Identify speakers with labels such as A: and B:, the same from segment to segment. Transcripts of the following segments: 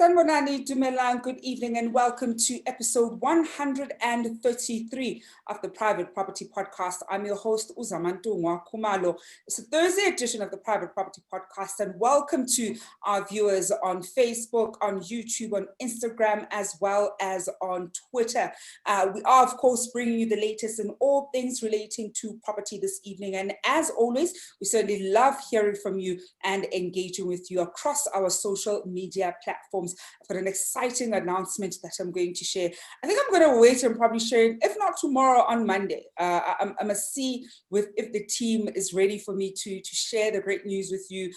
A: Sanbonani Dumelang, good evening and welcome to episode 133 of the Private Property Podcast. I'm your host, Zama Kumalo. It's a Thursday edition of the Private Property Podcast, and welcome to our viewers on Facebook, on YouTube, on Instagram, as well as on Twitter. We are, of course, bringing you the latest in all things relating to property this evening. And as always, we certainly love hearing from you and engaging with you across our social media platforms. I've got an exciting announcement that I'm going to share. I think I'm going to wait and probably share it, if not tomorrow, on Monday. I must see if the team is ready for me to share the great news with you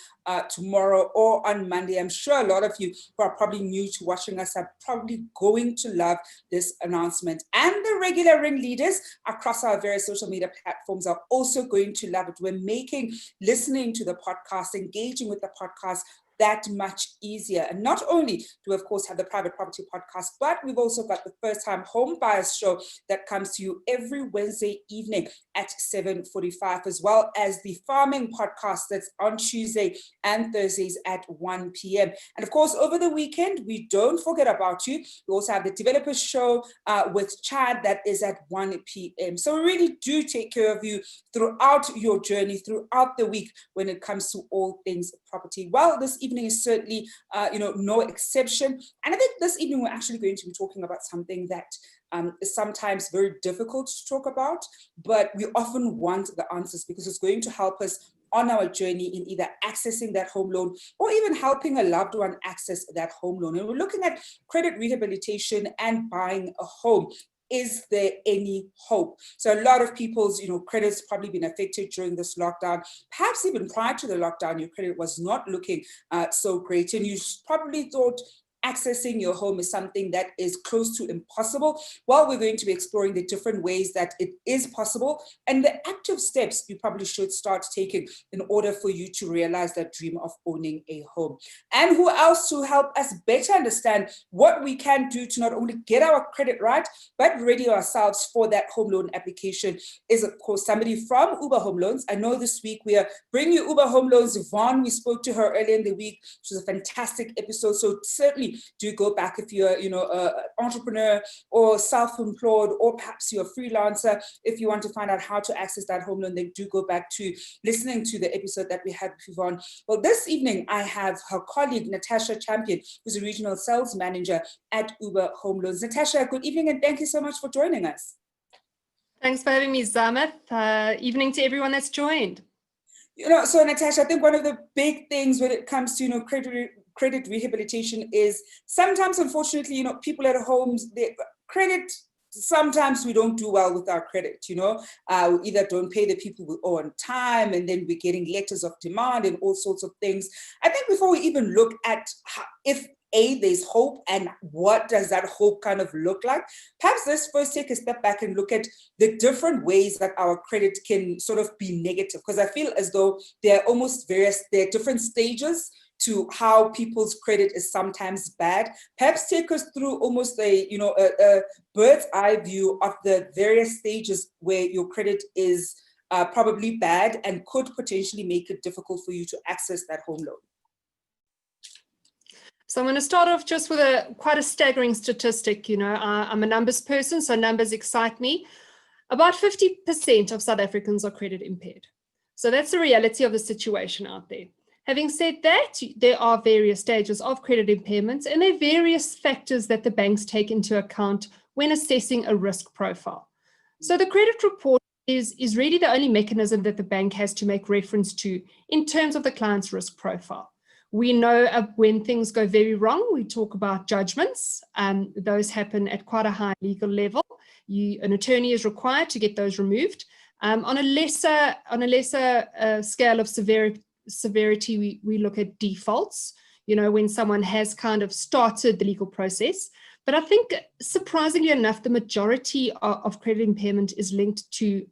A: tomorrow or on Monday. I'm sure a lot of you who are probably new to watching us are probably going to love this announcement. And the regular ringleaders across our various social media platforms are also going to love it. We're making listening to the podcast, engaging with the podcast, that much easier. And not only do we, of course, have the Private Property Podcast, but we've also got the First Time Home Buyers Show that comes to you every Wednesday evening at 7:45, as well as the Farming Podcast that's on Tuesday and Thursdays at 1 p.m. And of course, over the weekend, we don't forget about you. We also have the Developers Show with Chad that is at 1 p.m. So we really do take care of you throughout your journey, throughout the week when it comes to all things property. Well, this evening is certainly, no exception. And I think this evening we're actually going to be talking about something that is sometimes very difficult to talk about, but we often want the answers because it's going to help us on our journey in either accessing that home loan or even helping a loved one access that home loan. And we're looking at credit rehabilitation and buying a home. Is there any hope? So a lot of people's, credit's probably been affected during this lockdown. Perhaps even prior to the lockdown, your credit was not looking so great, and you probably thought accessing your home is something that is close to impossible. Well, we're going to be exploring the different ways that it is possible and the active steps you probably should start taking in order for you to realize that dream of owning a home. And who else to help us better understand what we can do to not only get our credit right, but ready ourselves for that home loan application is, of course, somebody from ooba Home Loans. I know this week we are bringing you ooba Home Loans. Yvonne, we spoke to her earlier in the week. It was a fantastic episode. So certainly do go back if you're, an entrepreneur or self-employed, or perhaps you're a freelancer. If you want to find out how to access that home loan, then do go back to listening to the episode that we had with Yvonne. Well, this evening I have her colleague, Natasha Champion, who's a regional sales manager at ooba Home Loans. Natasha, good evening, and thank you so much for joining us.
B: Thanks for having me, Zama. Evening to everyone that's joined.
A: So Natasha, I think one of the big things when it comes to, credit rehabilitation is sometimes, unfortunately, people at homes, sometimes we don't do well with our credit, we either don't pay the people we owe on time, and then we're getting letters of demand and all sorts of things. I think before we even look at if there's hope and what does that hope kind of look like, perhaps let's first take a step back and look at the different ways that our credit can sort of be negative, because I feel as though there are different stages to how people's credit is sometimes bad. Perhaps take us through almost a bird's eye view of the various stages where your credit is probably bad and could potentially make it difficult for you to access that home loan.
B: So I'm going to start off just with quite a staggering statistic. I'm a numbers person, so numbers excite me. About 50% of South Africans are credit impaired. So that's the reality of the situation out there. Having said that, there are various stages of credit impairments, and there are various factors that the banks take into account when assessing a risk profile. So the credit report is really the only mechanism that the bank has to make reference to in terms of the client's risk profile. We know when things go very wrong, we talk about judgments. Those happen at quite a high legal level. An attorney is required to get those removed. On a lesser scale of severity, we look at defaults, when someone has kind of started the legal process. But I think, surprisingly enough, the majority of credit impairment is linked to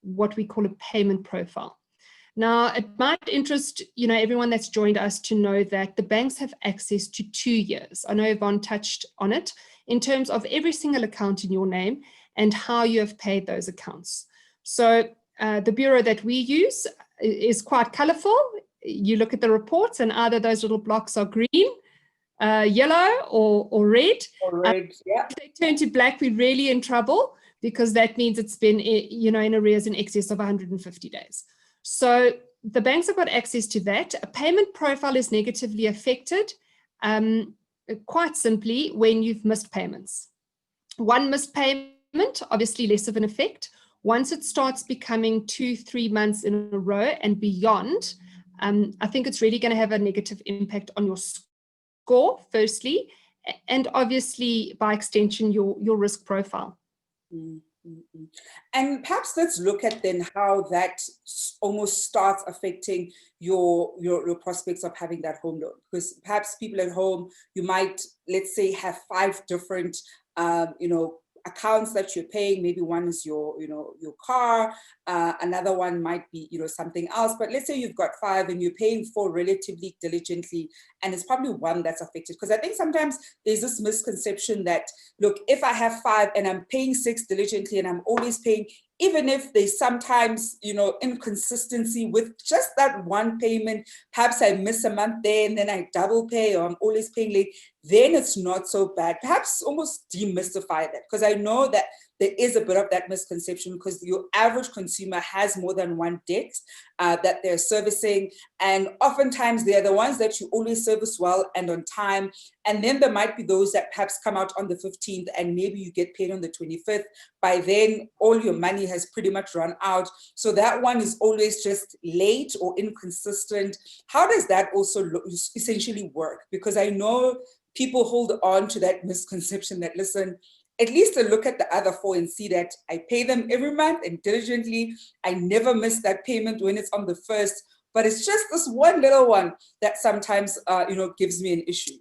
B: what we call a payment profile. Now, it might interest everyone that's joined us to know that the banks have access to 2 years. I know Yvonne touched on it in terms of every single account in your name and how you have paid those accounts. So the bureau that we use is quite colorful. You look at the reports and either those little blocks are green yellow or red.
A: Or red, yeah.
B: If they turn to black, we're really in trouble, because that means it's been, in arrears in excess of 150 days. So the banks have got access to that. A payment profile is negatively affected, quite simply, when you've missed payments. One missed payment, obviously less of an effect. Once it starts becoming 2-3 months in a row and beyond, I think it's really going to have a negative impact on your score, firstly, and obviously, by extension, your risk profile.
A: Mm-hmm. And perhaps let's look at then how that almost starts affecting your prospects of having that home loan. Because perhaps people at home, you might, let's say, have 5 different accounts that you're paying. Maybe one is your car, another one might be something else. But let's say you've got 5 and you're paying 4 relatively diligently, and it's probably one that's affected. Because I think sometimes there's this misconception that, look, if I have 5 and I'm paying 6 diligently and I'm always paying, even if there's sometimes inconsistency with just that one payment, perhaps I miss a month there and then I double pay, or I'm always paying late, then it's not so bad. Perhaps almost demystify that, because I know that there is a bit of that misconception, because your average consumer has more than one debt that they're servicing. And oftentimes they're the ones that you always service well and on time. And then there might be those that perhaps come out on the 15th and maybe you get paid on the 25th. By then, all your money has pretty much run out. So that one is always just late or inconsistent. How does that also essentially work? Because I know people hold on to that misconception that, listen, at least to look at the other 4 and see that I pay them every month and diligently. I never miss that payment when it's on the 1st, but it's just this one little one that sometimes, gives me an issue.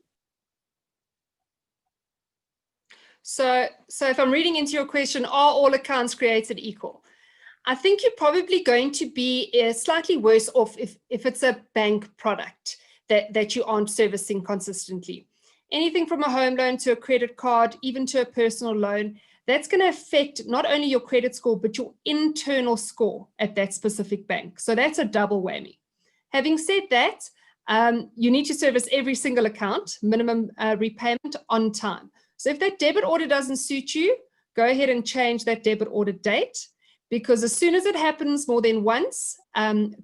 B: So if I'm reading into your question, are all accounts created equal? I think you're probably going to be slightly worse off if it's a bank product that you aren't servicing consistently. Anything from a home loan to a credit card, even to a personal loan, that's going to affect not only your credit score, but your internal score at that specific bank. So that's a double whammy. Having said that, you need to service every single account, minimum repayment on time. So if that debit order doesn't suit you, go ahead and change that debit order date, because as soon as it happens more than once,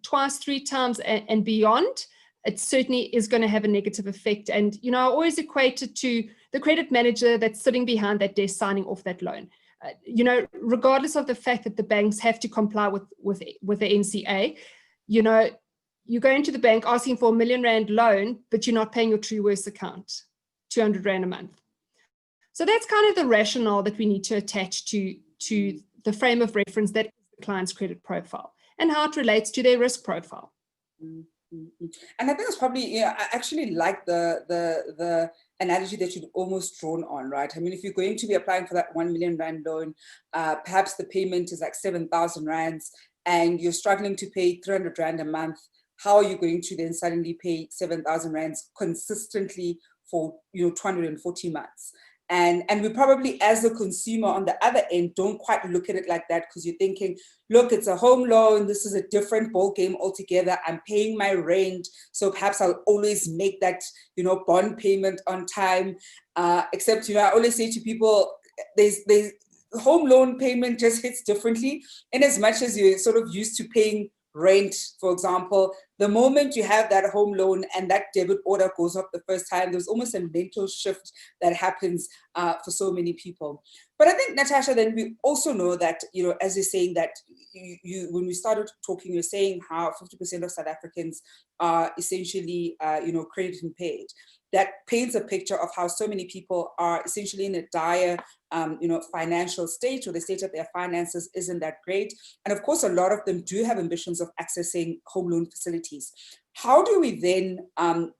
B: twice, 3 times and beyond, it certainly is going to have a negative effect. And, I always equate it to the credit manager that's sitting behind that desk signing off that loan. Regardless of the fact that the banks have to comply with the NCA, you go into the bank asking for R1 million loan, but you're not paying your true worth account, 200 Rand a month. So that's kind of the rationale that we need to attach to the frame of reference that is the client's credit profile and how it relates to their risk profile.
A: Mm-hmm. And I think it's probably, I actually like the analogy that you've almost drawn on, right? I mean, if you're going to be applying for that R1 million loan, perhaps the payment is like 7,000 rands and you're struggling to pay 300 Rand a month. How are you going to then suddenly pay 7,000 rands consistently for 240 months? And we probably, as a consumer on the other end, don't quite look at it like that, because you're thinking, look, it's a home loan. This is a different ball game altogether. I'm paying my rent, so perhaps I'll always make that, bond payment on time. Except, I always say to people, there's home loan payment just hits differently. In as much as you're sort of used to paying rent, for example, the moment you have that home loan and that debit order goes up the first time, there's almost a mental shift that happens for so many people. But I think, Natasha, then we also know that, as you're saying that you when we started talking, you're saying how 50% of South Africans are essentially, credit impaired. That paints a picture of how so many people are essentially in a dire, financial state, or the state of their finances isn't that great. And of course, a lot of them do have ambitions of accessing home loan facilities. How do we then,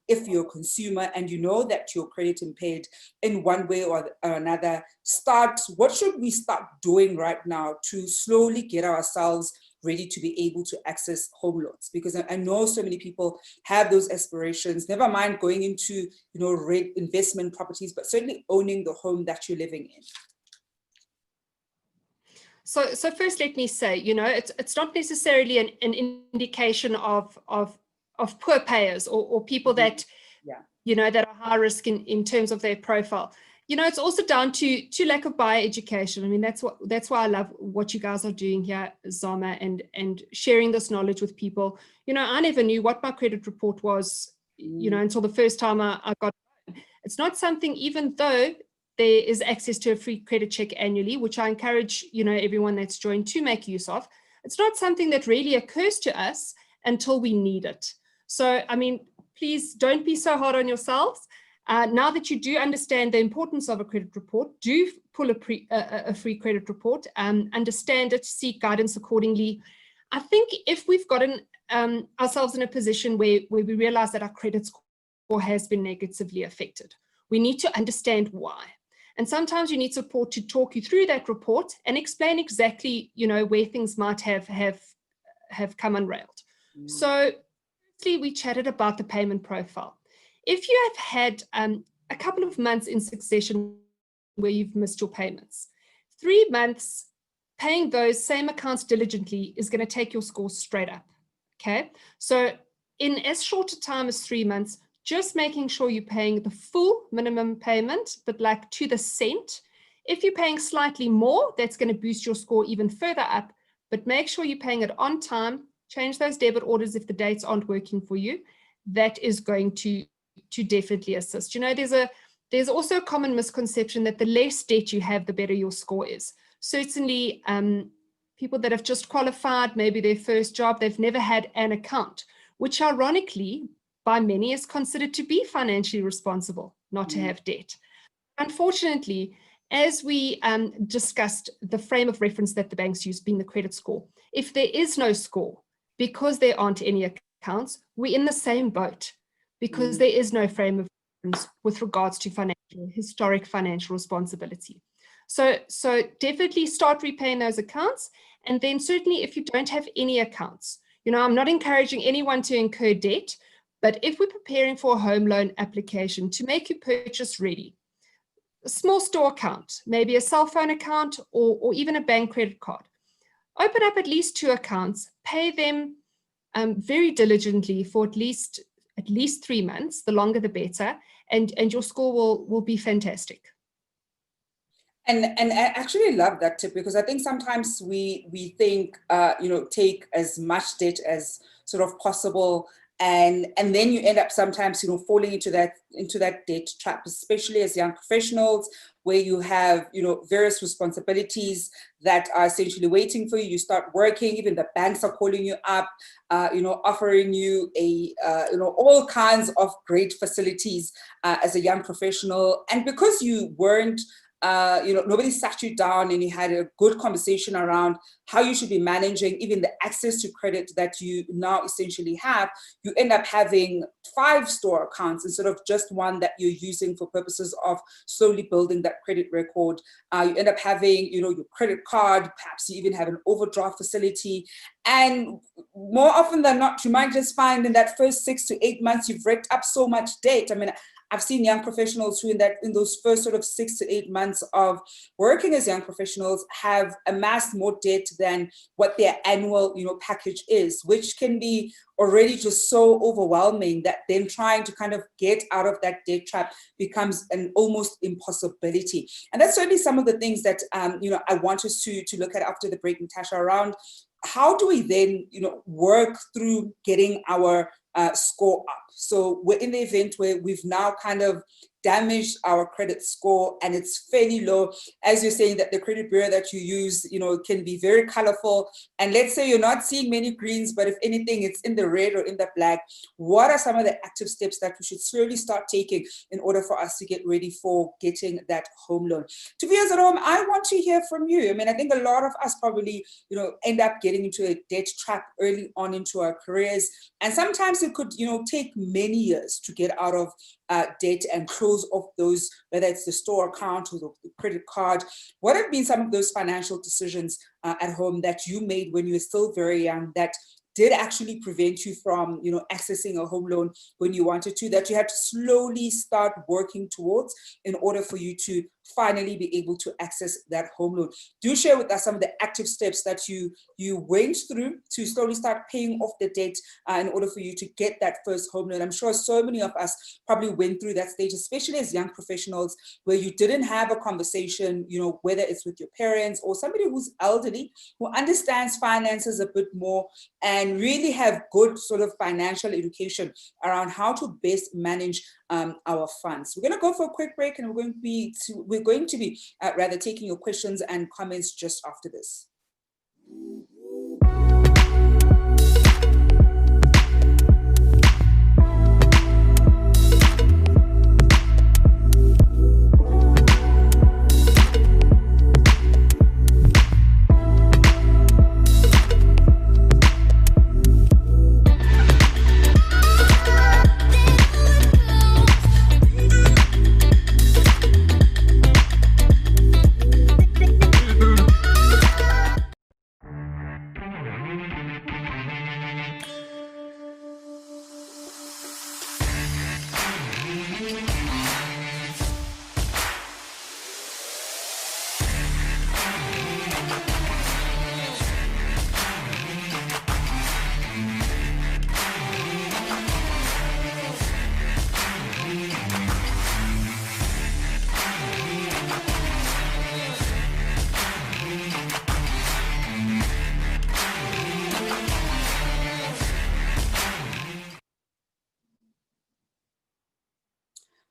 A: if you're a consumer and you know that you're credit impaired in one way or another, what should we start doing right now to slowly get ourselves ready to be able to access home loans? Because I know so many people have those aspirations, never mind going into, investment properties, but certainly owning the home that you're living in.
B: So first, let me say, it's not necessarily an indication of poor payers or people that that are high risk in terms of their profile. It's also down to lack of buyer education. I mean, that's why I love what you guys are doing here, Zama, and sharing this knowledge with people. I never knew what my credit report was, until the first time I got it. It's not something, even though there is access to a free credit check annually, which I encourage, everyone that's joined to make use of. It's not something that really occurs to us until we need it. So, I mean, please don't be so hard on yourselves. Now that you do understand the importance of a credit report, do pull a free credit report, understand it, seek guidance accordingly. I think if we've gotten ourselves in a position where we realize that our credit score has been negatively affected, we need to understand why. And sometimes you need support to talk you through that report and explain exactly, where things might have come unrailed. So, firstly, we chatted about the payment profile. If you have had a couple of months in succession where you've missed your payments, 3 months paying those same accounts diligently is going to take your score straight up. Okay, so in as short a time as 3 months, just making sure you're paying the full minimum payment, but like to the cent. If you're paying slightly more, that's going to boost your score even further up, but make sure you're paying it on time. Change those debit orders if the dates aren't working for you. That is going to definitely assist. There's also a common misconception that the less debt you have, the better your score is. Certainly, people that have just qualified, maybe their first job, they've never had an account, which ironically, by many is considered to be financially responsible, not to have debt. Unfortunately, as we discussed, the frame of reference that the banks use being the credit score, if there is no score, because there aren't any accounts, we're in the same boat, because there is no frame of reference with regards to historic financial responsibility. So definitely start repaying those accounts. And then certainly if you don't have any accounts, I'm not encouraging anyone to incur debt, but if we're preparing for a home loan application to make your purchase ready, a small store account, maybe a cell phone account or even a bank credit card, open up at least 2 accounts, pay them very diligently for at least 3 months, the longer the better, and your score will be fantastic.
A: And I actually love that tip, because I think sometimes we think, take as much debt as sort of possible. And then you end up sometimes, falling into that debt trap, especially as young professionals, where you have, various responsibilities that are essentially waiting for you. You start working, even the banks are calling you up, offering you all kinds of great facilities as a young professional. And because you weren't, nobody sat you down and you had a good conversation around how you should be managing even the access to credit that you now essentially have, you end up having 5 store accounts instead of just one that you're using for purposes of slowly building that credit record. You end up having, your credit card, perhaps you even have an overdraft facility. And more often than not, you might just find in that first 6 to 8 months, you've racked up so much debt. I mean, I've seen young professionals who in those first sort of 6 to 8 months of working as young professionals have amassed more debt than what their annual, package is, which can be already just so overwhelming that then trying to kind of get out of that debt trap becomes an almost impossibility. And that's certainly some of the things that, I want us to look at after the break, Natasha, around how do we then, work through getting our score up. So we're in the event where we've now kind of damaged our credit score and it's fairly low. As you're saying, that the credit bureau that you use, can be very colorful. And let's say you're not seeing many greens, but if anything, it's in the red or in the black. What are some of the active steps that we should slowly start taking in order for us to get ready for getting that home loan? To viewers at home, I want to hear from you. I mean, I think a lot of us probably, end up getting into a debt trap early on into our careers. And sometimes it could, take many years to get out of debt and close off those, whether it's the store account or the credit card. What have been some of those financial decisions at home that you made when you were still very young that did actually prevent you from, accessing a home loan when you wanted to, that you had to slowly start working towards in order for you to finally be able to access that home loan. Do share with us some of the active steps that you went through to slowly start paying off the debt in order for you to get that first home loan. I'm sure so many of us probably went through that stage, especially as young professionals, where you didn't have a conversation, whether it's with your parents or somebody who's elderly, who understands finances a bit more and really have good sort of financial education around how to best manage our funds. We're going to go for a quick break, and we're going to be taking your questions and comments just after this.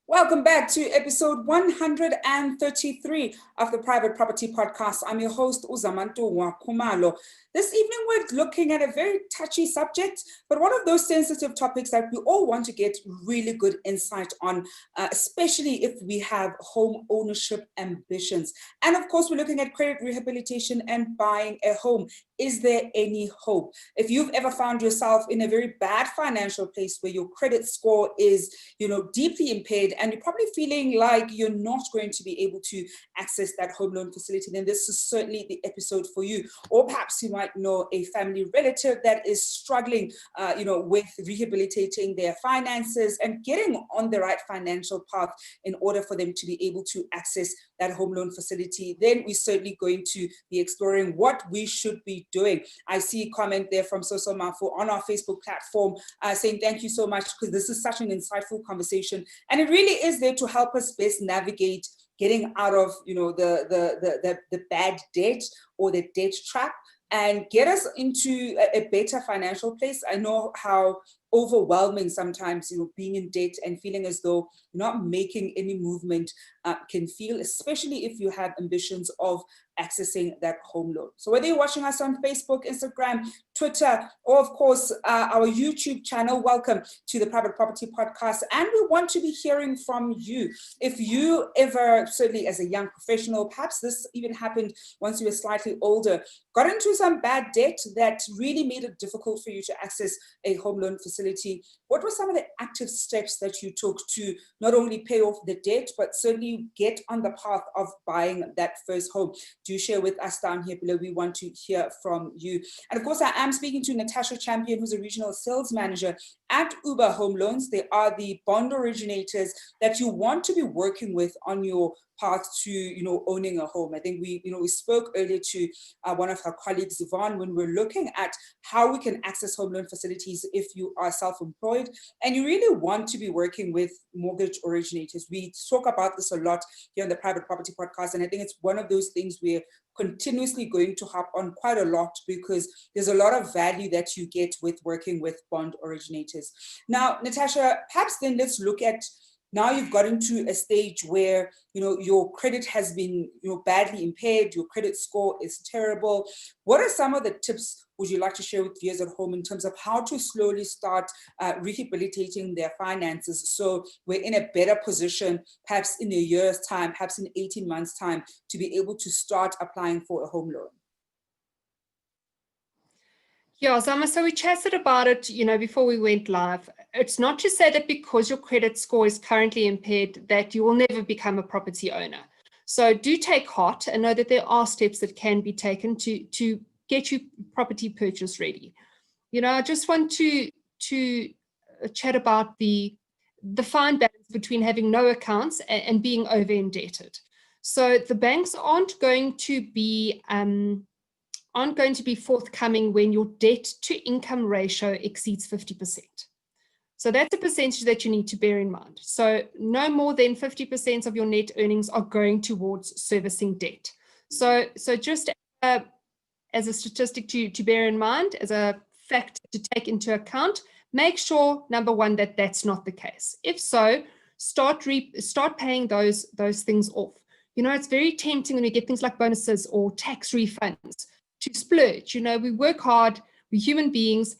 A: Welcome back to episode 133 of the Private Property Podcast. I'm your host, Zama. This evening, we're looking at a very touchy subject, but one of those sensitive topics that we all want to get really good insight on, especially if we have home ownership ambitions. And of course, we're looking at credit rehabilitation and buying a home. Is there any hope? If you've ever found yourself in a very bad financial place where your credit score is, deeply impaired, and you're probably feeling like you're not going to be able to access that home loan facility, then this is certainly the episode for you. Or perhaps you might know a family relative that is struggling, with rehabilitating their finances and getting on the right financial path in order for them to be able to access that home loan facility. Then we're certainly going to be exploring what we should be doing. I see a comment there from Soso Mafu on our Facebook platform saying thank you so much, because this is such an insightful conversation, and it really is there to help us best navigate getting out of the bad debt or the debt trap and get us into a better financial place. I know how overwhelming sometimes, being in debt and feeling as though you're not making any movement can feel, especially if you have ambitions of accessing that home loan. So whether you're watching us on Facebook, Instagram, Twitter, or of course, our YouTube channel, welcome to the Private Property Podcast. And we want to be hearing from you. If you ever, certainly as a young professional, perhaps this even happened once you were slightly older, got into some bad debt that really made it difficult for you to access a home loan facility, what were some of the active steps that you took to not only pay off the debt, but certainly get on the path of buying that first home? Do share with us down here below. We want to hear from you. And of course, I am speaking to Natasha Champion, who's a regional sales manager at ooba Home Loans. They are the bond originators that you want to be working with on your path to owning a home. I think we spoke earlier to one of our colleagues, Yvonne, when we're looking at how we can access home loan facilities if you are self-employed and you really want to be working with mortgage originators. We talk about this a lot here on the Private Property Podcast, and I think it's one of those things we're continuously going to hop on quite a lot, because there's a lot of value that you get with working with bond originators. Now, Natasha, perhaps then let's look at, now you've gotten to a stage where your credit has been badly impaired, your credit score is terrible. What are some of the tips would you like to share with viewers at home in terms of how to slowly start rehabilitating their finances, so we're in a better position, perhaps in a year's time, perhaps in 18 months' time, to be able to start applying for a home loan?
B: Yeah, Zama, so we chatted about it, before we went live. It's not to say that because your credit score is currently impaired that you will never become a property owner. So do take heart and know that there are steps that can be taken to get you property purchase ready. I just want to chat about the fine balance between having no accounts and being over indebted. So the banks aren't going to be forthcoming when your debt to income ratio exceeds 50%. So that's a percentage that you need to bear in mind. So no more than 50% of your net earnings are going towards servicing debt. So just as a statistic to bear in mind, as a fact to take into account, make sure, number one, that that's not the case. If so, start paying those things off. It's very tempting when you get things like bonuses or tax refunds to splurge. We work hard, we're human beings.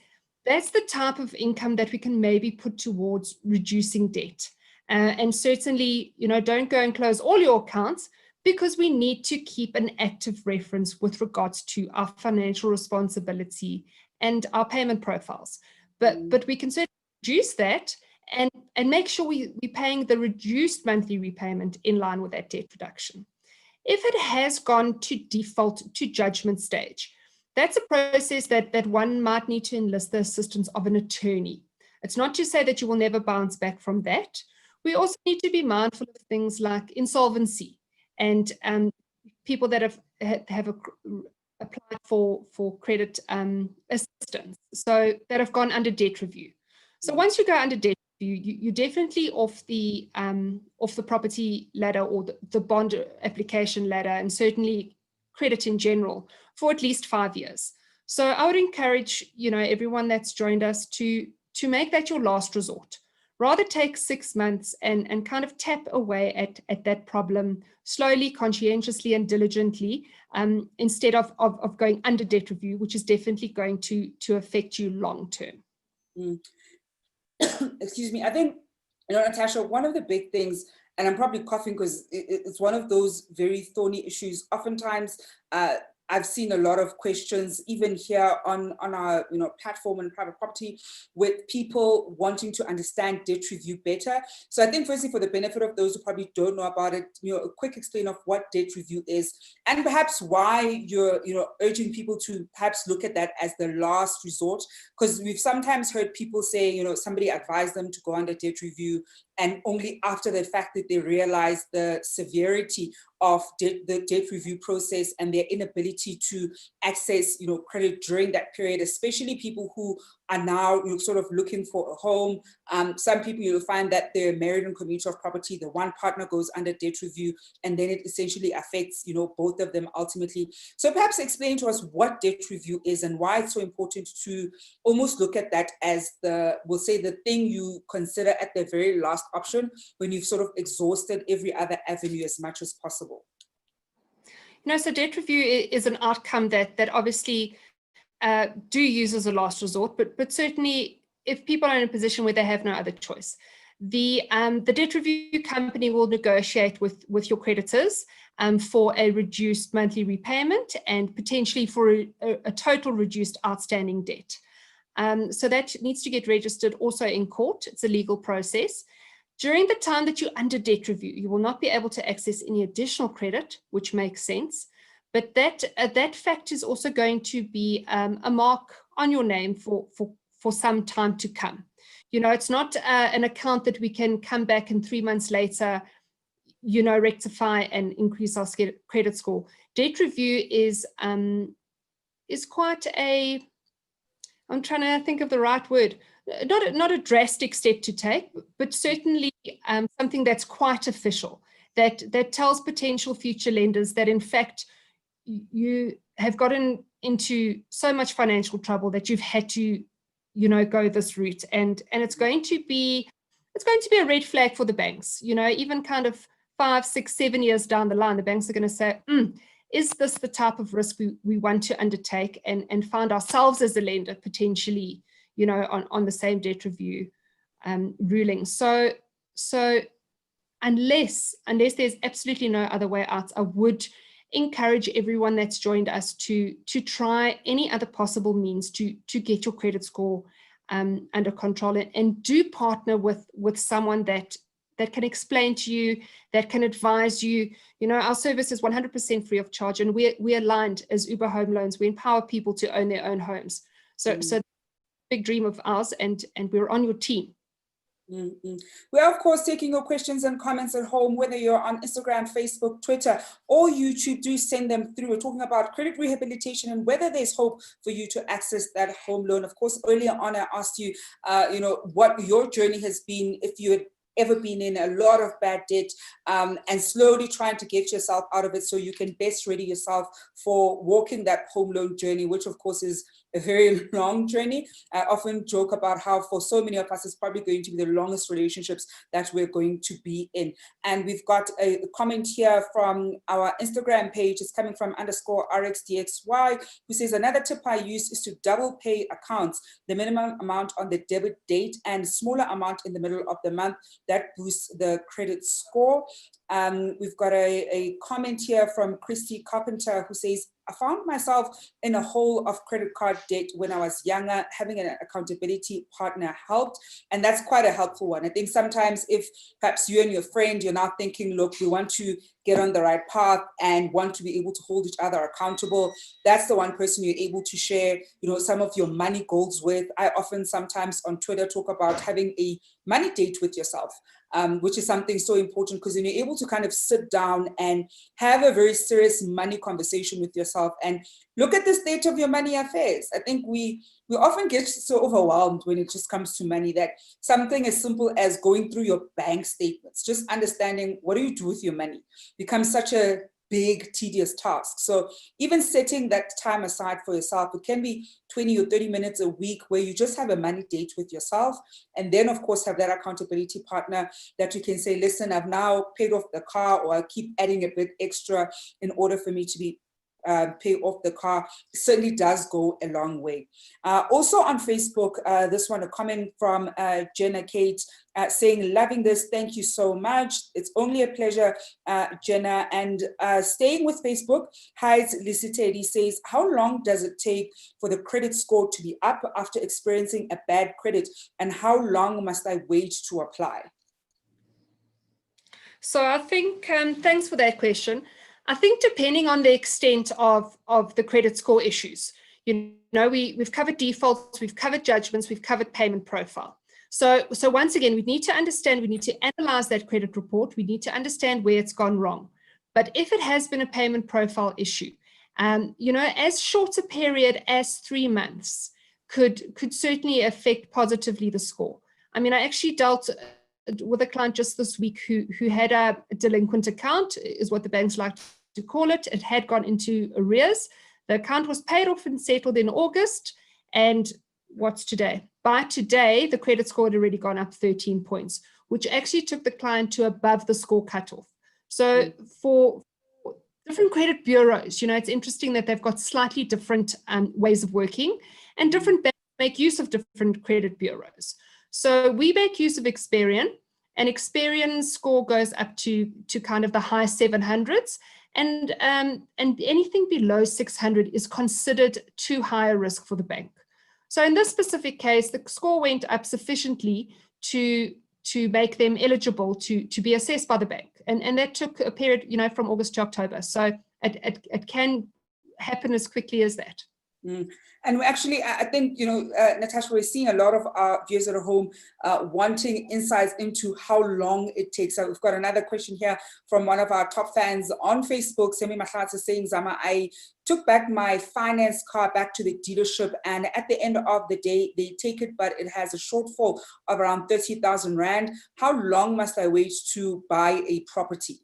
B: That's the type of income that we can maybe put towards reducing debt. And certainly, don't go and close all your accounts, because we need to keep an active reference with regards to our financial responsibility and our payment profiles. But we can certainly reduce that and make sure we're paying the reduced monthly repayment in line with that debt reduction. If it has gone to default to judgment stage, that's a process that one might need to enlist the assistance of an attorney. It's not to say that you will never bounce back from that. We also need to be mindful of things like insolvency and people that have applied for credit assistance, so that have gone under debt review. So once you go under debt review, you're definitely off the property ladder or the bond application ladder, and certainly credit in general, for at least 5 years. So I would encourage everyone that's joined us to make that your last resort. Rather take 6 months and kind of tap away at that problem slowly, conscientiously, and diligently, instead of going under debt review, which is definitely going to affect you long term.
A: Excuse me. I think, Natasha, one of the big things, and I'm probably coughing because it's one of those very thorny issues. Oftentimes, I've seen a lot of questions, even here on our platform and private property, with people wanting to understand debt review better. So I think, firstly, for the benefit of those who probably don't know about it, a quick explain of what debt review is, and perhaps why you're urging people to perhaps look at that as the last resort. Because we've sometimes heard people say, somebody advised them to go under debt review, and only after the fact that they realize the severity of the debt review process and their inability to access, credit during that period, especially people who are now sort of looking for a home. Some people, you'll find that they're married in community of property, the one partner goes under debt review, and then it essentially affects, both of them ultimately. So perhaps explain to us what debt review is and why it's so important to almost look at that as we'll say the thing you consider at the very last option when you've sort of exhausted every other avenue as much as possible.
B: So debt review is an outcome that obviously do use as a last resort, but certainly if people are in a position where they have no other choice, the debt review company will negotiate with your creditors for a reduced monthly repayment and potentially for a total reduced outstanding debt. So that needs to get registered also in court. It's a legal process. During the time that you're under debt review, you will not be able to access any additional credit, which makes sense. But that fact is also going to be a mark on your name for some time to come. It's not an account that we can come back and 3 months later, rectify and increase our credit score. Debt review is quite I'm trying to think of the right word. Not a drastic step to take, but certainly something that's quite official, that tells potential future lenders that in fact you have gotten into so much financial trouble that you've had to go this route, and it's going to be a red flag for the banks. Even kind of 5, 6, 7 years down the line, the banks are going to say, is this the type of risk we want to undertake, and find ourselves as a lender potentially on the same debt review ruling. So unless there's absolutely no other way out, I would encourage everyone that's joined us to try any other possible means to get your credit score under control, and do partner with someone that can explain to you, that can advise you. Our service is 100% free of charge, and we're aligned as ooba Home Loans. We empower people to own their own homes. So big dream of ours, and we're on your team.
A: Mm-hmm. We are, of course, taking your questions and comments at home, whether you're on Instagram, Facebook, Twitter, or YouTube. Do send them through. We're talking about credit rehabilitation and whether there's hope for you to access that home loan. Of course, earlier on, I asked you, what your journey has been, if you had ever been in a lot of bad debt, and slowly trying to get yourself out of it so you can best ready yourself for walking that home loan journey, which of course is a very long journey. I often joke about how for so many of us, it's probably going to be the longest relationships that we're going to be in. And we've got a comment here from our Instagram page. It's coming from _RXDXY, who says, another tip I use is to double pay accounts, the minimum amount on the debit date and smaller amount in the middle of the month. That boosts the credit score. We've got a comment here from Christy Carpenter, who says, I found myself in a hole of credit card debt when I was younger. Having an accountability partner helped, and that's quite a helpful one. I think sometimes if perhaps you and your friend, you're now thinking, look, we want to get on the right path and want to be able to hold each other accountable, that's the one person you're able to share, some of your money goals with. I often sometimes on Twitter talk about having a money date with yourself, which is something so important, because then you're able to kind of sit down and have a very serious money conversation with yourself and look at the state of your money affairs. I think we often get so overwhelmed when it just comes to money that something as simple as going through your bank statements, just understanding what do you do with your money, becomes such a big, tedious task. So even setting that time aside for yourself, it can be 20 or 30 minutes a week where you just have a money date with yourself. And then, of course, have that accountability partner that you can say, listen, I've now paid off the car, or I keep adding a bit extra in order for me to be pay off the car. It certainly does go a long way. Also on Facebook, this one, a comment from Jenna Kate saying, loving this, thank you so much. It's only a pleasure, Jenna. And staying with Facebook, Hides Licitedi says, how long does it take for the credit score to be up after experiencing a bad credit? And how long must I wait to apply?
B: So I think, thanks for that question. I think depending on the extent of the credit score issues, we've covered defaults, we've covered judgments, we've covered payment profile. So once again, we need to understand, we need to analyze that credit report, we need to understand where it's gone wrong. But if it has been a payment profile issue, as short a period as 3 months could certainly affect positively the score. I mean, I actually dealt with a client just this week who had a delinquent account, is what the banks like to call it. It had gone into arrears. The account was paid off and settled in August. And what's today? By today, the credit score had already gone up 13 points, which actually took the client to above the score cutoff. So for different credit bureaus, it's interesting that they've got slightly different ways of working, and different banks make use of different credit bureaus. So we make use of Experian, and Experian score goes up to kind of the high 700s, and anything below 600 is considered too high a risk for the bank. So in this specific case, the score went up sufficiently to make them eligible to be assessed by the bank, and that took a period, from August to October. So it can happen as quickly as that.
A: And we actually, I think, Natasha, we're seeing a lot of our viewers at home wanting insights into how long it takes. So we've got another question here from one of our top fans on Facebook, Semi Mahlatsa, saying, Zama, I took back my finance car back to the dealership, and at the end of the day, they take it, but it has a shortfall of around 30,000 Rand. How long must I wait to buy a property?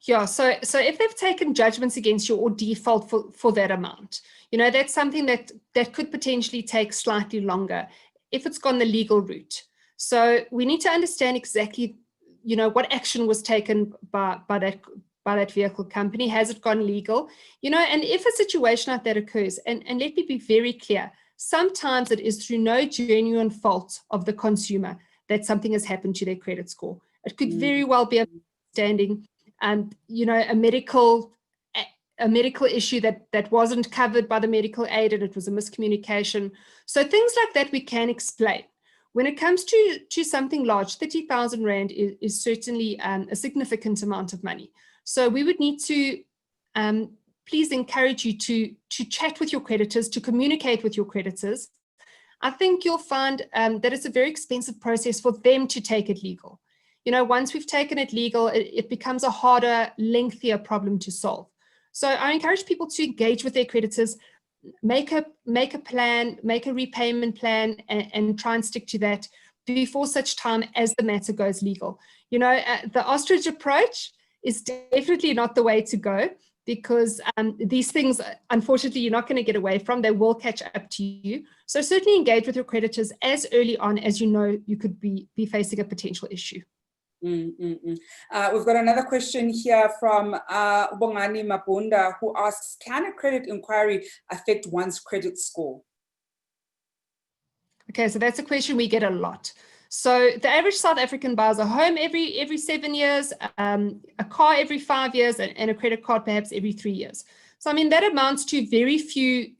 B: Yeah, so if they've taken judgments against you or default for that amount, that's something that could potentially take slightly longer if it's gone the legal route. So we need to understand exactly, what action was taken by that vehicle company. Has it gone legal? And if a situation like that occurs, and let me be very clear, sometimes it is through no genuine fault of the consumer that something has happened to their credit score. It could very well be a misunderstanding, a medical issue that wasn't covered by the medical aid, and it was a miscommunication. So things like that we can explain. When it comes to something large, 30,000 Rand is certainly a significant amount of money. So we would need to please encourage you to chat with your creditors, to communicate with your creditors. I think you'll find that it's a very expensive process for them to take it legal. Once we've taken it legal, it becomes a harder, lengthier problem to solve. So I encourage people to engage with their creditors, make a plan, make a repayment plan, and try and stick to that before such time as the matter goes legal. The ostrich approach is definitely not the way to go, because these things, unfortunately, you're not going to get away from. They will catch up to you. So certainly engage with your creditors as early on as you could be facing a potential issue.
A: We've got another question here from Bongani Mabunda, who asks, can a credit inquiry affect one's credit score?
B: Okay, so that's a question we get a lot. So the average South African buys a home every 7 years, a car every 5 years, and a credit card perhaps every 3 years. So I mean, that amounts to very few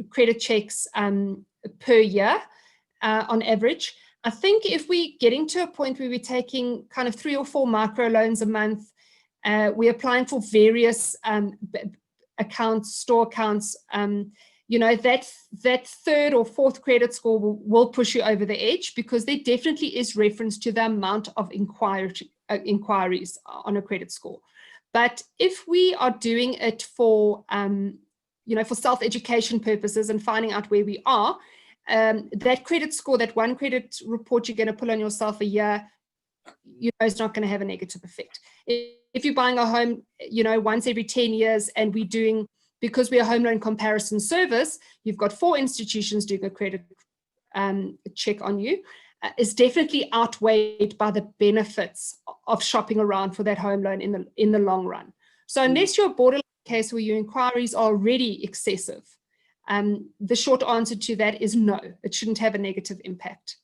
B: credit checks per year on average. I think if we're getting to a point where we're taking kind of 3 or 4 micro loans a month, we're applying for various accounts, store accounts, that third or fourth credit score will push you over the edge, because there definitely is reference to the amount of inquiries on a credit score. But if we are doing it for self-education purposes and finding out where we are, that credit score, that one credit report you're going to pull on yourself a year, is not going to have a negative effect. If you're buying a home, once every 10 years, and because we're a home loan comparison service, you've got 4 institutions doing a credit check on you, is definitely outweighed by the benefits of shopping around for that home loan in the long run. So unless you're a borderline case where your inquiries are already excessive, the short answer to that is no, it shouldn't have a negative impact.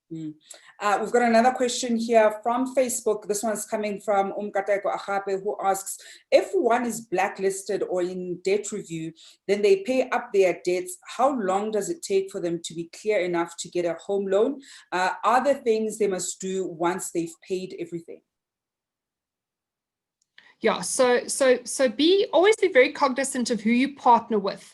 A: We've got another question here from Facebook. This one's coming from Umkateko Ahape, who asks, if one is blacklisted or in debt review, then they pay up their debts. How long does it take for them to be clear enough to get a home loan? Are there things they must do once they've paid everything?
B: Yeah, so always be very cognizant of who you partner with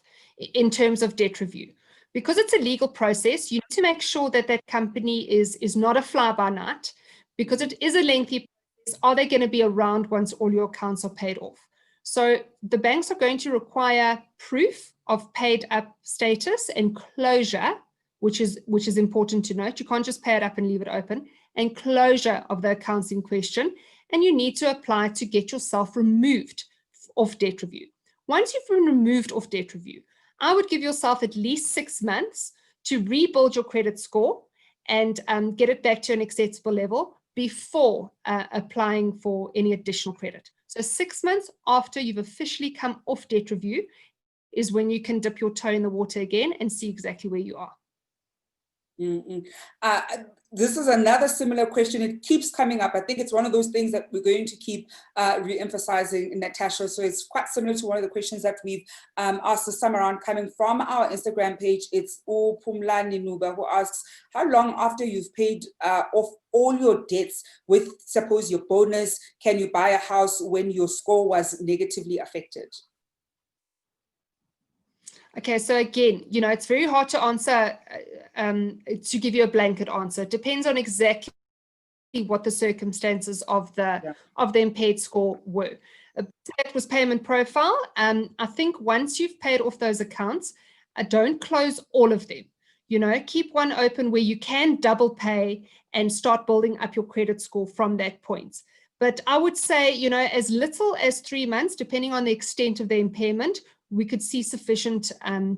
B: in terms of debt review. Because it's a legal process, you need to make sure that that company is not a fly-by-night, because it is a lengthy process. Are they going to be around once all your accounts are paid off? So the banks are going to require proof of paid up status and closure, which is important to note. You can't just pay it up and leave it open, and closure of the accounts in question. And you need to apply to get yourself removed off debt review. Once you've been removed off debt review, I would give yourself at least 6 months to rebuild your credit score and get it back to an acceptable level before applying for any additional credit. So 6 months after you've officially come off debt review is when you can dip your toe in the water again and see exactly where you are.
A: This is another similar question. It keeps coming up. I think it's one of those things that we're going to keep re-emphasizing, Natasha. So it's quite similar to one of the questions that we've asked this time around, coming from our Instagram page. It's Pumlani Nuba, who asks, how long after you've paid off all your debts with, suppose, your bonus, can you buy a house when your score was negatively affected?
B: Okay, so again, it's very hard to answer, to give you a blanket answer. It depends on exactly what the circumstances of the impaired score were. That was payment profile. I think once you've paid off those accounts, don't close all of them. Keep one open where you can double pay and start building up your credit score from that point. But I would say, as little as 3 months, depending on the extent of the impairment, we could see sufficient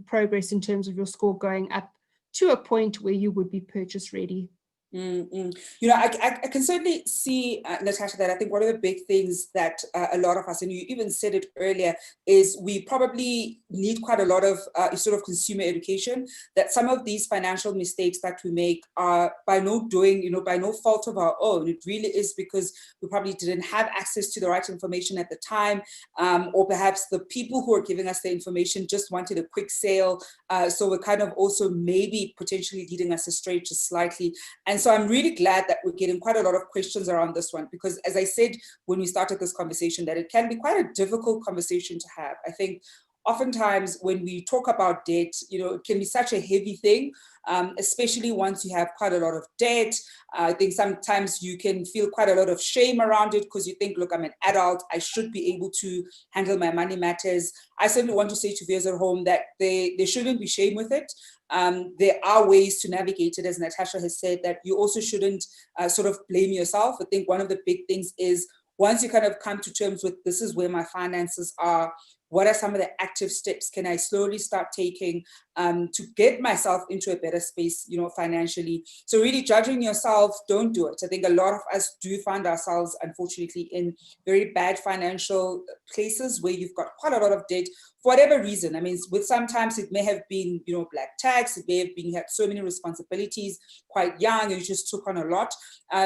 B: progress in terms of your score going up to a point where you would be purchase ready.
A: I can certainly see, Natasha, that I think one of the big things that a lot of us, and you even said it earlier, is we probably need quite a lot of sort of consumer education, that some of these financial mistakes that we make are by no doing, by no fault of our own. It really is because we probably didn't have access to the right information at the time, or perhaps the people who are giving us the information just wanted a quick sale. So we're kind of also maybe potentially leading us astray just slightly. And so I'm really glad that we're getting quite a lot of questions around this one, because as I said when we started this conversation, that it can be quite a difficult conversation to have. I think oftentimes when we talk about debt, it can be such a heavy thing, especially once you have quite a lot of debt. I think sometimes you can feel quite a lot of shame around it because you think, look, I'm an adult, I should be able to handle my money matters. I certainly want to say to viewers at home that there shouldn't be shame with it. There are ways to navigate it, as Natasha has said, that you also shouldn't sort of blame yourself. I think one of the big things is once you kind of come to terms with this is where my finances are, what are some of the active steps can I slowly start taking to get myself into a better space, financially? So really judging yourself, don't do it. I think a lot of us do find ourselves, unfortunately, in very bad financial places where you've got quite a lot of debt for whatever reason. I mean, with sometimes it may have been, black tax, it may have been, you had so many responsibilities quite young, and you just took on a lot.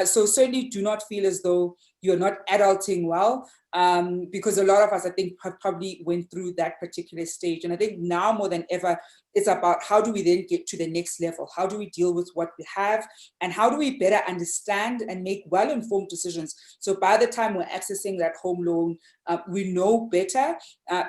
A: So certainly do not feel as though you're not adulting well, because a lot of us, I think, have probably went through that particular stage. And I think now more than ever, it's about how do we then get to the next level? How do we deal with what we have? And how do we better understand and make well-informed decisions? So by the time we're accessing that home loan, we know better,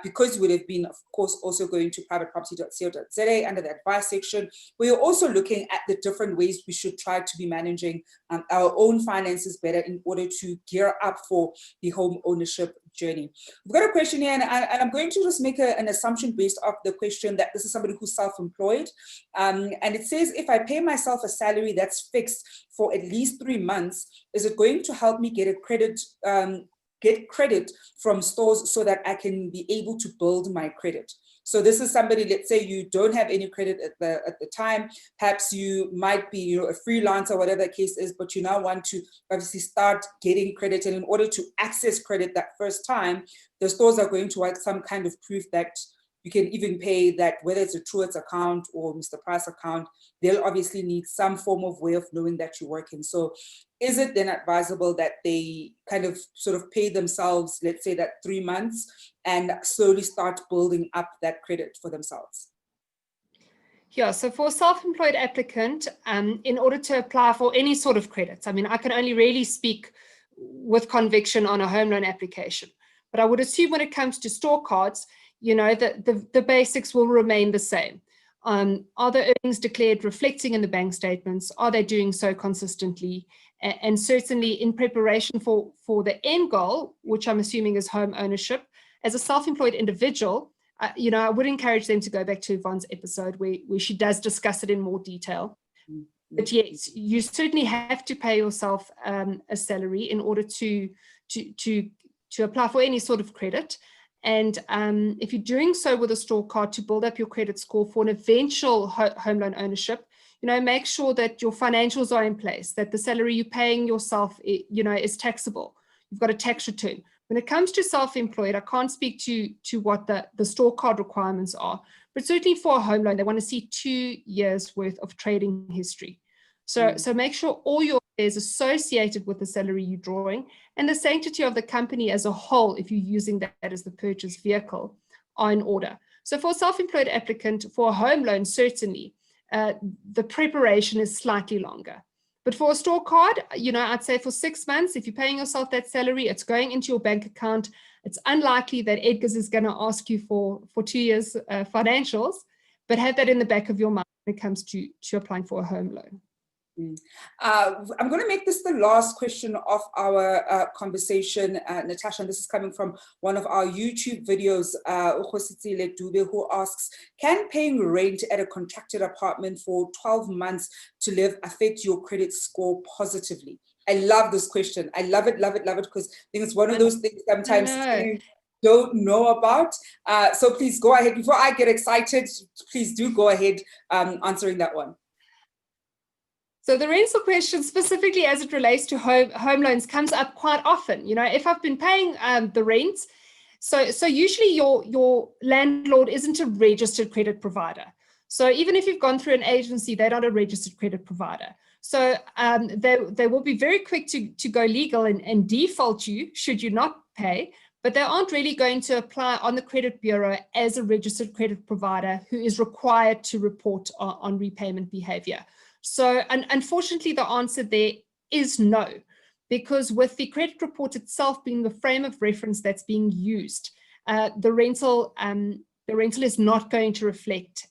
A: because we would have been, of course, also going to privateproperty.co.za under the advice section. We're also looking at the different ways we should try to be managing our own finances better in order to gear up for the home ownership journey. We've got a question here, and I'm going to just make an assumption based off the question that this is somebody who's self-employed. And it says, if I pay myself a salary that's fixed for at least 3 months, is it going to help me get credit from stores so that I can be able to build my credit? So this is somebody, let's say you don't have any credit at the time, perhaps you might be a freelancer, whatever the case is, but you now want to obviously start getting credit. And in order to access credit that first time, the stores are going to want some kind of proof that you can even pay that, whether it's a Truett's account or Mr. Price account, they'll obviously need some form of way of knowing that you're working. So is it then advisable that they kind of sort of pay themselves, let's say that 3 months, and slowly start building up that credit for themselves?
B: Yeah, so for a self-employed applicant, in order to apply for any sort of credits, I mean, I can only really speak with conviction on a home loan application, but I would assume when it comes to store cards, the basics will remain the same. Are the earnings declared reflecting in the bank statements? Are they doing so consistently? And certainly in preparation for the end goal, which I'm assuming is home ownership, as a self-employed individual, I would encourage them to go back to Yvonne's episode where she does discuss it in more detail. But yes, you certainly have to pay yourself a salary in order to apply for any sort of credit. And if you're doing so with a store card to build up your credit score for an eventual home loan ownership, make sure that your financials are in place, that the salary you're paying yourself, is taxable. You've got a tax return. When it comes to self-employed, I can't speak to what the store card requirements are, but certainly for a home loan, they want to see 2 years worth of trading history. So make sure all your affairs associated with the salary you're drawing and the sanctity of the company as a whole, if you're using that as the purchase vehicle, are in order. So for a self-employed applicant, for a home loan, certainly, the preparation is slightly longer. But for a store card, I'd say for 6 months, if you're paying yourself that salary, it's going into your bank account. It's unlikely that Edgar's is going to ask you for 2 years financials, but have that in the back of your mind when it comes to applying for a home loan.
A: I'm going to make this the last question of our conversation, Natasha, and this is coming from one of our YouTube videos, who asks, can paying rent at a contracted apartment for 12 months to live affect your credit score positively? I love this question. I love it, because I think it's one of those things sometimes you don't know about. So please go ahead. Before I get excited, please do go ahead answering that one.
B: So the rental question, specifically as it relates to home loans, comes up quite often. If I've been paying the rent, so usually your landlord isn't a registered credit provider. So even if you've gone through an agency, they're not a registered credit provider. So they will be very quick to go legal and default you should you not pay, but they aren't really going to apply on the credit bureau as a registered credit provider who is required to report on repayment behavior. So unfortunately, the answer there is no, because with the credit report itself being the frame of reference that's being used, the rental the rental is not going to reflect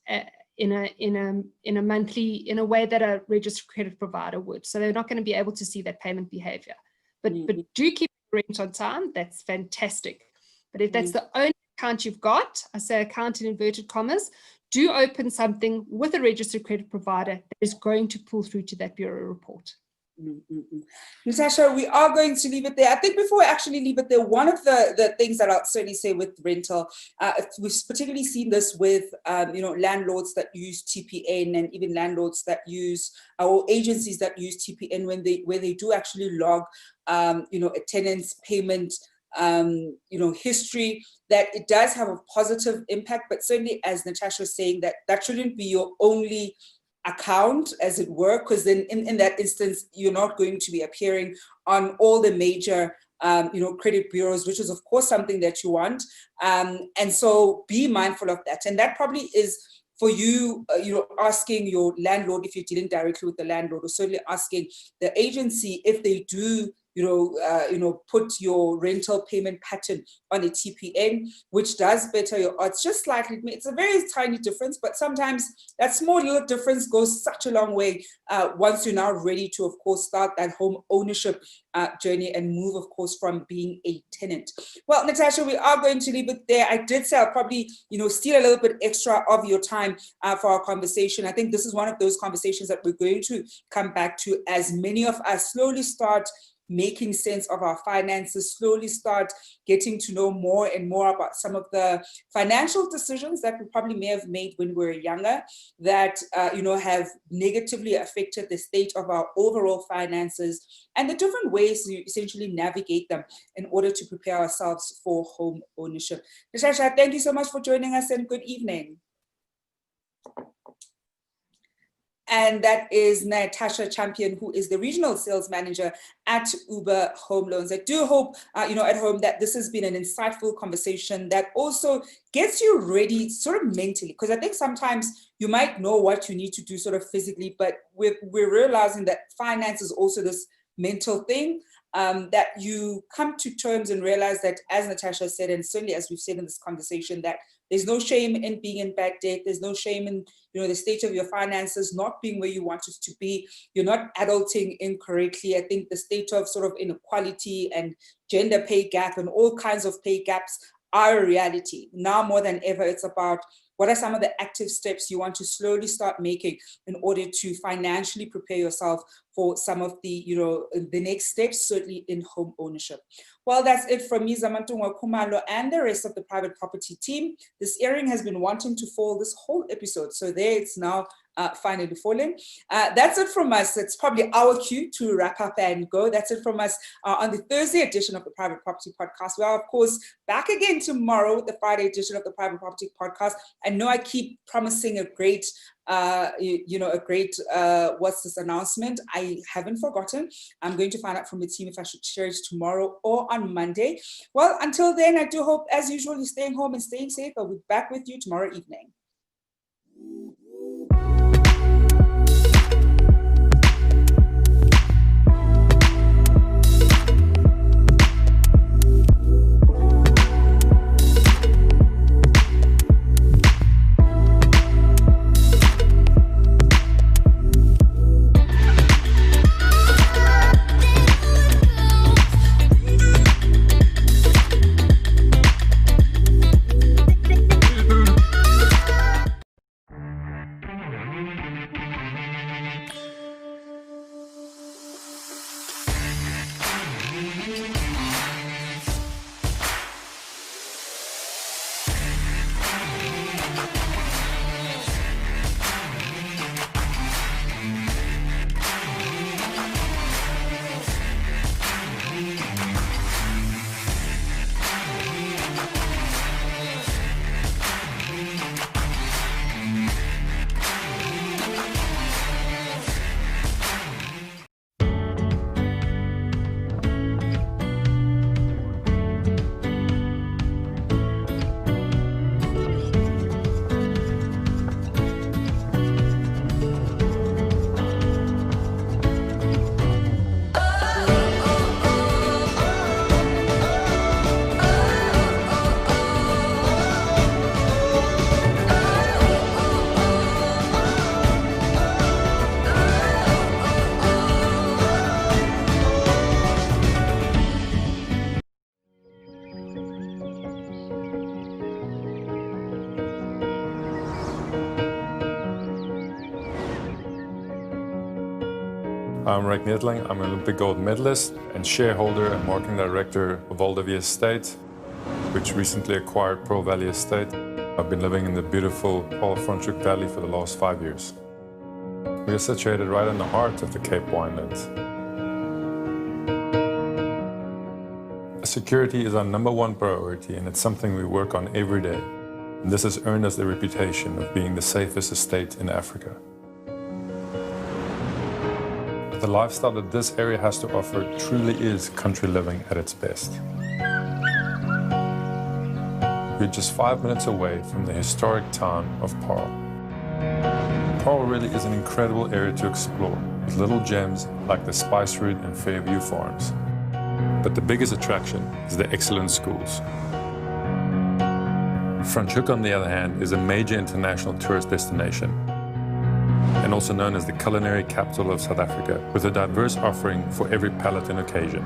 B: in a monthly, in a way that a registered credit provider would. So they're not going to be able to see that payment behavior. But do keep rent on time. That's fantastic. But if that's the only account you've got, I say account in inverted commas, do open something with a registered credit provider that is going to pull through to that bureau report.
A: Natasha, we are going to leave it there. I think before we actually leave it there, one of the things that I'll certainly say with rental, we've particularly seen this with landlords that use TPN, and even landlords that use, or agencies that use TPN where they do actually log a tenant's payment history, that it does have a positive impact. But certainly, as Natasha was saying, that shouldn't be your only account, as it were, because then in that instance, you're not going to be appearing on all the major credit bureaus, which is of course something that you want. And so be mindful of that. And that probably is for you, asking your landlord, if you're dealing directly with the landlord, or certainly asking the agency if they do put your rental payment pattern on a TPN, which does better your odds just slightly. It's a very tiny difference, but sometimes that small little difference goes such a long way once you're now ready to, of course, start that home ownership journey and move, of course, from being a tenant. Well, Natasha, we are going to leave it there. I did say I'll probably, steal a little bit extra of your time for our conversation. I think this is one of those conversations that we're going to come back to as many of us slowly start making sense of our finances, slowly start getting to know more and more about some of the financial decisions that we probably may have made when we were younger that, have negatively affected the state of our overall finances and the different ways to essentially navigate them in order to prepare ourselves for home ownership. Natasha, thank you so much for joining us and good evening. And that is Natasha Champion, who is the regional sales manager at ooba Home Loans. I do hope, at home, that this has been an insightful conversation that also gets you ready sort of mentally, because I think sometimes you might know what you need to do sort of physically, but we're realizing that finance is also this mental thing. That you come to terms and realize that, as Natasha said, and certainly as we've said in this conversation, that there's no shame in being in bad debt. There's no shame in the state of your finances not being where you want it to be. You're not adulting incorrectly. I think the state of sort of inequality and gender pay gap and all kinds of pay gaps are a reality. Now more than ever, it's about what are some of the active steps you want to slowly start making in order to financially prepare yourself for some of the, the next steps, certainly in home ownership. Well, that's it from me, Zama Khumalo, and the rest of the private property team. This earring has been wanting to fall this whole episode, so there it's now finally falling. That's it from us. It's probably our cue to wrap up and go. That's it from us on the Thursday edition of the Private Property Podcast. We are, of course, back again tomorrow with the Friday edition of the Private Property Podcast. I know I keep promising a great what's this announcement? I haven't forgotten. I'm going to find out from the team if I should share it tomorrow or on Monday. Well, until then, I do hope, as usual, you're staying home and staying safe. I'll be back with you tomorrow evening.
C: I'm Rick Nedling. I'm an Olympic gold medalist and shareholder and marketing director of Valdivia Estate, which recently acquired Pearl Valley Estate. I've been living in the beautiful Paul Franschhoek Valley for the last 5 years. We are situated right in the heart of the Cape Winelands. Security is our #1 priority, and it's something we work on every day. And this has earned us the reputation of being the safest estate in Africa. The lifestyle that this area has to offer truly is country living at its best. We're just 5 minutes away from the historic town of Paarl. Paarl really is an incredible area to explore, with little gems like the Spice Route and Fairview Farms. But the biggest attraction is the excellent schools. Franschhoek, on the other hand, is a major international tourist destination, and also known as the culinary capital of South Africa, with a diverse offering for every palate and occasion.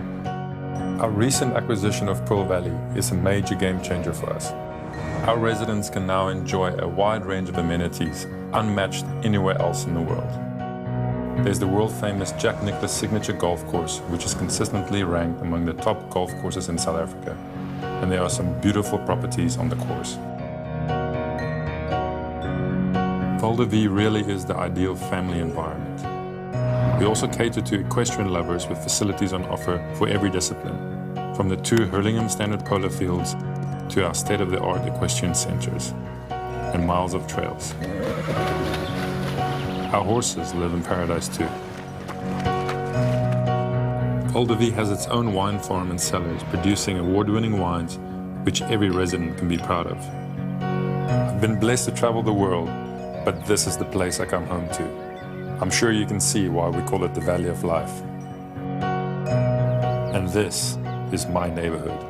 C: Our recent acquisition of Pearl Valley is a major game changer for us. Our residents can now enjoy a wide range of amenities unmatched anywhere else in the world. There's the world-famous Jack Nicklaus Signature Golf Course, which is consistently ranked among the top golf courses in South Africa. And there are some beautiful properties on the course. Valdivia really is the ideal family environment. We also cater to equestrian lovers with facilities on offer for every discipline, from the 2 Hurlingham Standard Polo Fields to our state-of-the-art equestrian centers and miles of trails. Our horses live in paradise too. Valdivia has its own wine farm and cellars, producing award-winning wines which every resident can be proud of. I've been blessed to travel the world, but this is the place I come home to. I'm sure you can see why we call it the Valley of Life. And this is my neighborhood.